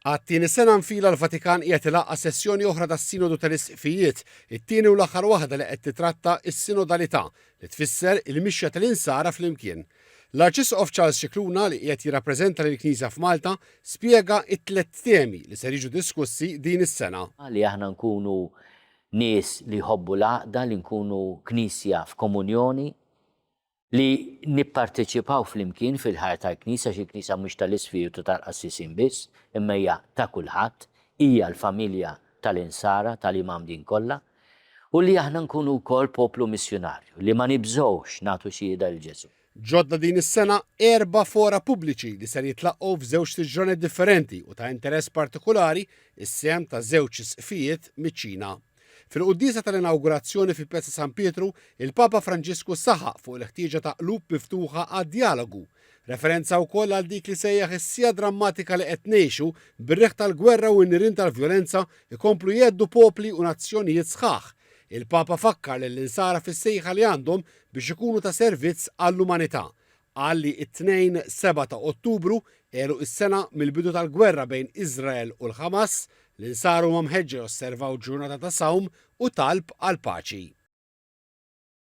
Għat-tieni sena nfila l-Vatikan qiegħed ilaqqa sessjoni oħra tas-Sinodu tal-Isqfijiet, it-tieni u l-aħħar waħda li qed titratta s-sinodalità li tfisser il-mixja tal-insara flimkien. L-Arċisqof Charles Scicluna li qiegħed jirrappreżenta lill-Knisja f'Malta spjega t-tliet temi li ser jiġu diskussi din is-sena. Li aħna nkunu nies li jħobbu l-għaqda, li nkunu knisja f'komunjoni, li nipparteċipaw flimkien fil-ħajja tal-Knisja, xi knisja mhux tal-Isfiritu tal-qassisin biss, imma hija ta' kulħadd, hija l-familja tal-insara tal-imam din kollha, u li aħna nkunu wkoll poplu missjonarju, li ma nibżgħux nagħtu xhieda lil Ġesu. Ġodda din is-sena 4 fora pubbliċi li ser jitlaqqgħu f'żewġ tiġranet differenti u ta' interess partikolari is-sehem ta' żewġ isqfijiet miċ-Ċina. Fil-qudiesa tal-inawgurazzjoni fi Pjazza San Pietru, il-Papa Franġisku saħaq fuq l-ħtieġa ta' qlub miftuħa għad-dialogu, referenza wkoll għal dik li sejjaħ is-sija drammatika li qed ngħixu bir-riħ tal-gwerra u n-nirien tal-vjolenza ikomplu jeddu popli u nazzjonijiet sħaħ. Il-Papa fakkar lill-insara fis-sejħa li għandhom biex ikunu ta' servizz għall-umanità. Qal li t-2-7 ta' Ottubru għelu is-sena mill-bidu tal-gwerra bejn Iżrael u l-Ħamas, l-insara huma mħeġġa josservaw ġurnata ta' sawm u talb għal paċi.